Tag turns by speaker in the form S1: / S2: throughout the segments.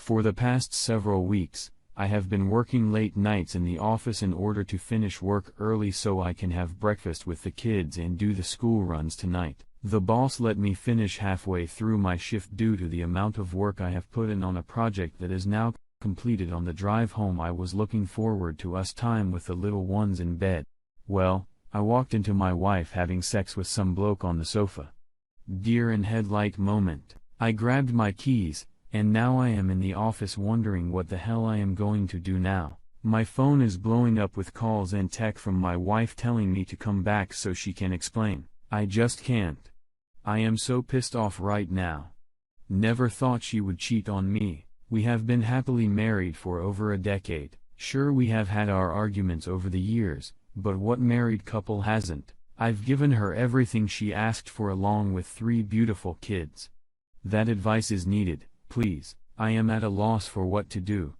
S1: For the past several weeks, I have been working late nights in the office in order to finish work early so I can have breakfast with the kids and do the school runs tonight. The boss let me finish halfway through my shift due to the amount of work I have put in on a project that is now completed. On the drive home, I was looking forward to us time with the little ones in bed. Well, I walked into my wife having sex with some bloke on the sofa. Deer in headlight moment. I grabbed my keys, and now I am in the office wondering what the hell I am going to do now. My phone is blowing up with calls and tech from my wife telling me to come back so she can explain. I just can't. I am so pissed off right now. Never thought she would cheat on me. We have been happily married for over a decade. Sure, we have had our arguments over the years, but what married couple hasn't? I've given her everything she asked for along with 3 beautiful kids. That advice is needed, please. I am at a loss for what to do.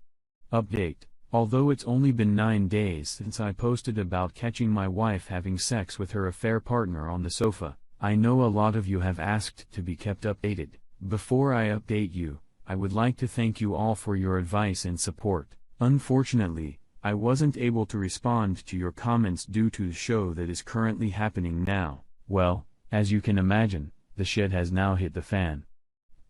S1: Update. Although it's only been 9 days since I posted about catching my wife having sex with her affair partner on the sofa, I know a lot of you have asked to be kept updated. Before I update you, I would like to thank you all for your advice and support. Unfortunately, I wasn't able to respond to your comments due to the show that is currently happening now. Well, as you can imagine, the shit has now hit the fan.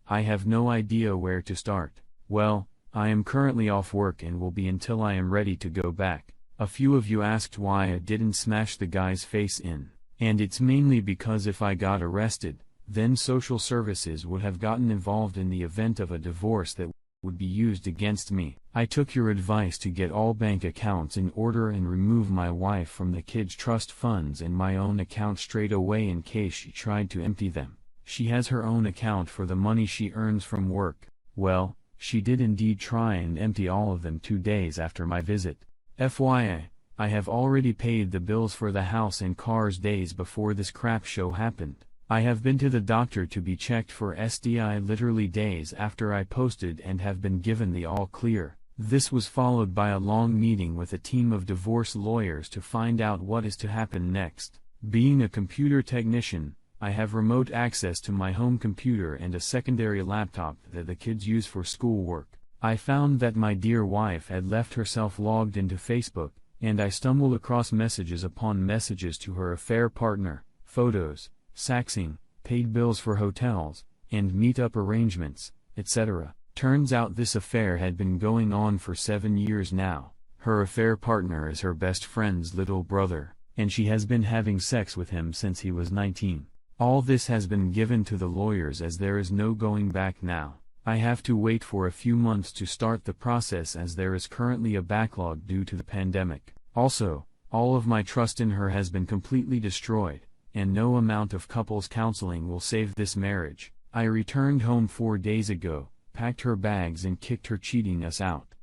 S1: I have no idea where to start. Well, I am currently off work and will be until I am ready to go back. A few of you asked why I didn't smash the guy's face in, and it's mainly because if I got arrested, then social services would have gotten involved in the event of a divorce that would be used against me. I took your advice to get all bank accounts in order and remove my wife from the kids' trust funds and my own account straight away in case she tried to empty them. She has her own account for the money she earns from work. Well, she did indeed try and empty all of them 2 days after my visit. FYI, I have already paid the bills for the house and cars days before this crap show happened. I have been to the doctor to be checked for STI literally days after I posted and have been given the all clear. This was followed by a long meeting with a team of divorce lawyers to find out what is to happen next. Being a computer technician, I have remote access to my home computer and a secondary laptop that the kids use for schoolwork. I found that my dear wife had left herself logged into Facebook, and I stumbled across messages upon messages to her affair partner, photos, saxing, paid bills for hotels, and meet-up arrangements, etc. Turns out this affair had been going on for 7 years now. Her affair partner is her best friend's little brother, and she has been having sex with him since he was 19. All this has been given to the lawyers as there is no going back now. I have to wait for a few months to start the process as there is currently a backlog due to the pandemic. Also, all of my trust in her has been completely destroyed, and no amount of couples counseling will save this marriage. I returned home 4 days ago, packed her bags and kicked her cheating us out.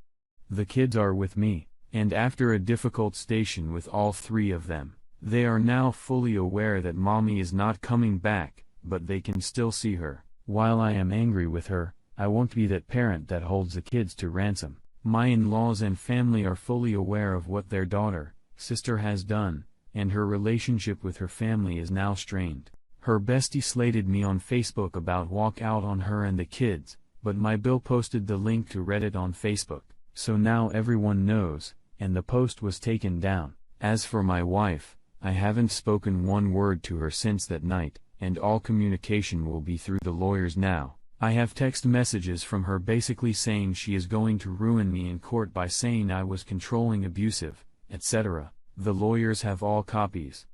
S1: The kids are with me, and after a difficult station with all 3 of them, they are now fully aware that mommy is not coming back, but they can still see her. While I am angry with her, I won't be that parent that holds the kids to ransom. My in-laws and family are fully aware of what their daughter, sister has done, and her relationship with her family is now strained. Her bestie slated me on Facebook about walk out on her and the kids, but my bill posted the link to Reddit on Facebook, so now everyone knows, and the post was taken down. As for my wife, I haven't spoken one word to her since that night, and all communication will be through the lawyers now. I have text messages from her basically saying she is going to ruin me in court by saying I was controlling, abusive, etc. The lawyers have all copies.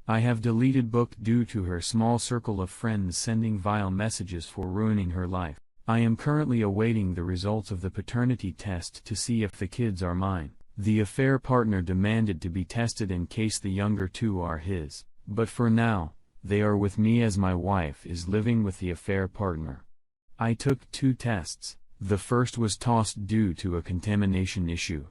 S1: I have deleted book due to her small circle of friends sending vile messages for ruining her life. I am currently awaiting the results of the paternity test to see if the kids are mine. The affair partner demanded to be tested in case the younger 2 are his, but for now, they are with me as my wife is living with the affair partner. I took 2 tests. The first was tossed due to a contamination issue.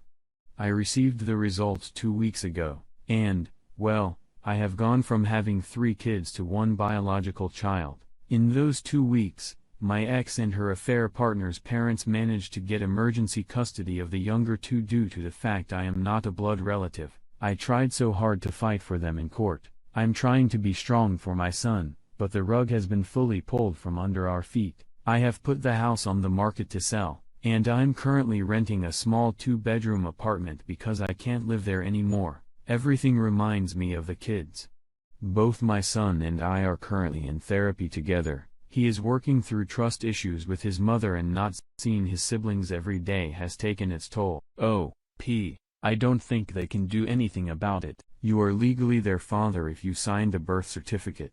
S1: I received the results 2 weeks ago, and, well, I have gone from having 3 kids to 1 biological child. In those 2 weeks, my ex and her affair partner's parents managed to get emergency custody of the younger 2 due to the fact I am not a blood relative. I tried so hard to fight for them in court. I'm trying to be strong for my son, but the rug has been fully pulled from under our feet. I have put the house on the market to sell, And I'm currently renting a small 2-bedroom apartment because I can't live there anymore. Everything reminds me of the kids. Both my son and I are currently in therapy together. He is working through trust issues with his mother, and not seeing his siblings every day has taken its toll. Oh, I don't think they can do anything about it. You are legally their father if you signed a birth certificate.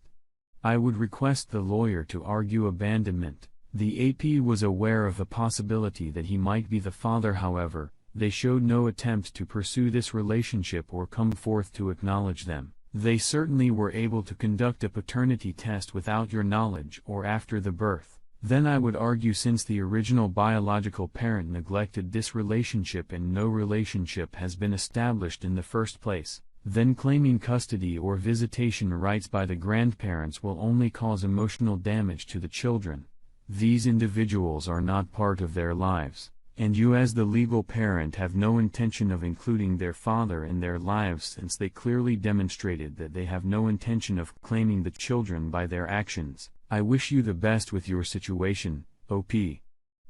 S1: I would request the lawyer to argue abandonment. The AP was aware of the possibility that he might be the father, however, they showed no attempt to pursue this relationship or come forth to acknowledge them. They certainly were able to conduct a paternity test without your knowledge or after the birth. Then I would argue, since the original biological parent neglected this relationship and no relationship has been established in the first place, then claiming custody or visitation rights by the grandparents will only cause emotional damage to the children. These individuals are not part of their lives, and you as the legal parent have no intention of including their father in their lives, since they clearly demonstrated that they have no intention of claiming the children by their actions. I wish you the best with your situation, OP.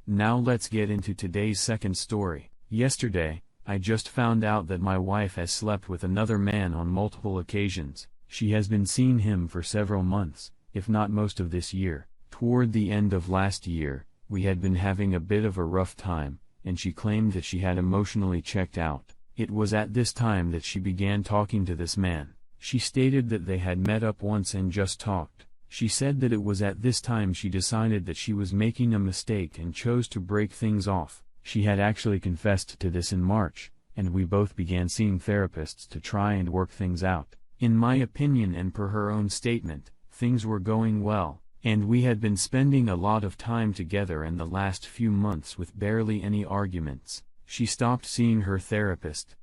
S1: Now let's get into today's second story. Yesterday, I just found out that my wife has slept with another man on multiple occasions. She has been seeing him for several months, if not most of this year. Toward the end of last year, we had been having a bit of a rough time, and she claimed that she had emotionally checked out. It was at this time that she began talking to this man. She stated that they had met up once and just talked. She said that it was at this time she decided that she was making a mistake and chose to break things off. She had actually confessed to this in March, and we both began seeing therapists to try and work things out. In my opinion, and per her own statement, things were going well, and we had been spending a lot of time together in the last few months with barely any arguments. She stopped seeing her therapist.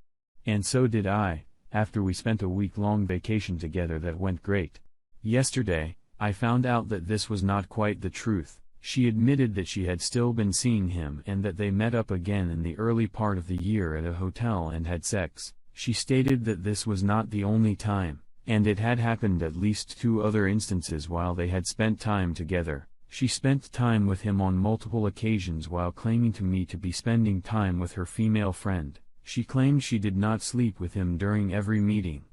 S1: And so did I, after we spent a week-long vacation together that went great. Yesterday, I found out that this was not quite the truth. She admitted that she had still been seeing him and that they met up again in the early part of the year at a hotel and had sex. She stated that this was not the only time, and it had happened at least 2 other instances while they had spent time together. She spent time with him on multiple occasions while claiming to me to be spending time with her female friend. She claimed she did not sleep with him during every meeting.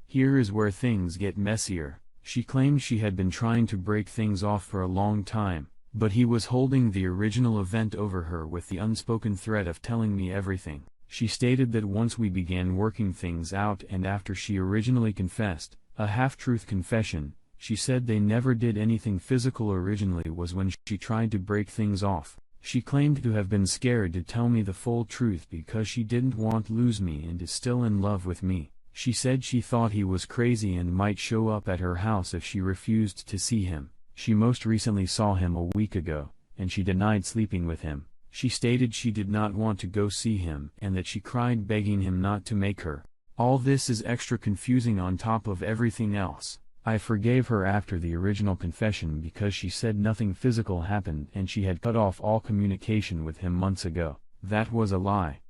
S1: Here is where things get messier. She claimed she had been trying to break things off for a long time, but he was holding the original event over her with the unspoken threat of telling me everything. She stated that once we began working things out, and after she originally confessed, a half-truth confession, she said they never did anything physical originally, was when she tried to break things off. She claimed to have been scared to tell me the full truth because she didn't want to lose me and is still in love with me. She said she thought he was crazy and might show up at her house if she refused to see him. She most recently saw him a week ago, and she denied sleeping with him. She stated she did not want to go see him and that she cried begging him not to make her. All this is extra confusing on top of everything else. I forgave her after the original confession because she said nothing physical happened and she had cut off all communication with him months ago. That was a lie.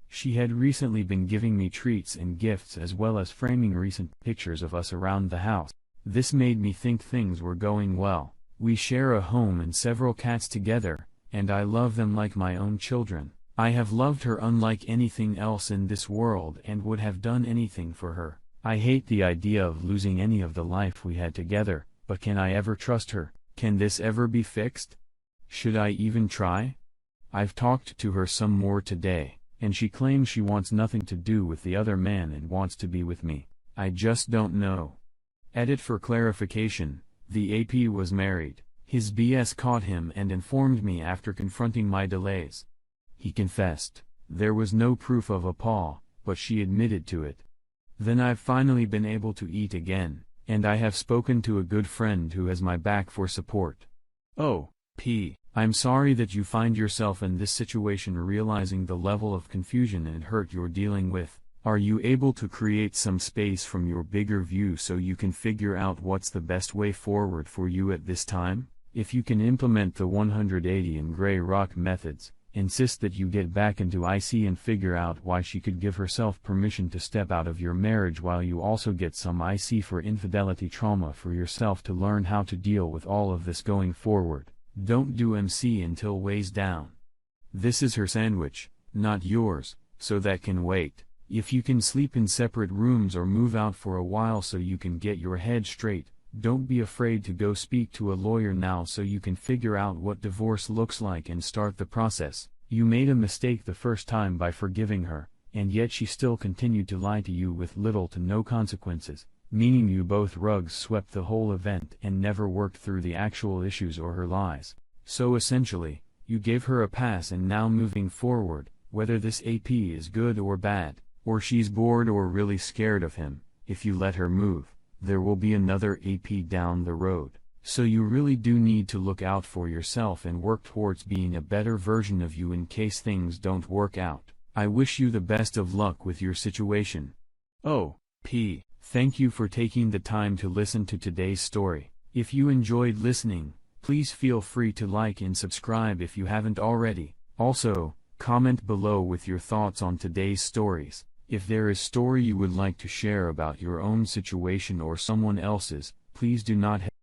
S1: She had recently been giving me treats and gifts as well as framing recent pictures of us around the house. This made me think things were going well. We share a home and several cats together, and I love them like my own children. I have loved her unlike anything else in this world and would have done anything for her. I hate the idea of losing any of the life we had together, but can I ever trust her? Can this ever be fixed? Should I even try? I've talked to her some more today, and she claims she wants nothing to do with the other man and wants to be with me. I just don't know. Edit for clarification, the AP was married. His BS caught him and informed me after confronting my delays. He confessed. There was no proof of a paw, but she admitted to it. Then I've finally been able to eat again, and I have spoken to a good friend who has my back for support. Oh, I'm sorry that you find yourself in this situation, realizing the level of confusion and hurt you're dealing with. Are you able to create some space from your bigger view so you can figure out what's the best way forward for you at this time? If you can implement the 180 and Grey Rock methods, insist that you get back into IC and figure out why she could give herself permission to step out of your marriage, while you also get some IC for infidelity trauma for yourself to learn how to deal with all of this going forward. Don't do MC until ways down. This is her sandwich, not yours, so that can wait. If you can sleep in separate rooms or move out for a while so you can get your head straight, don't be afraid to go speak to a lawyer now so you can figure out what divorce looks like and start the process. You made a mistake the first time by forgiving her, and yet she still continued to lie to you with little to no consequences, meaning you both rugs swept the whole event and never worked through the actual issues or her lies. So essentially, you gave her a pass, and now moving forward, whether this AP is good or bad, or she's bored or really scared of him, if you let her move, there will be another AP down the road. So you really do need to look out for yourself and work towards being a better version of you in case things don't work out. I wish you the best of luck with your situation. Oh, P. Thank you for taking the time to listen to today's story. If you enjoyed listening, please feel free to like and subscribe if you haven't already. Also, comment below with your thoughts on today's stories. If there is a story you would like to share about your own situation or someone else's, please do not hesitate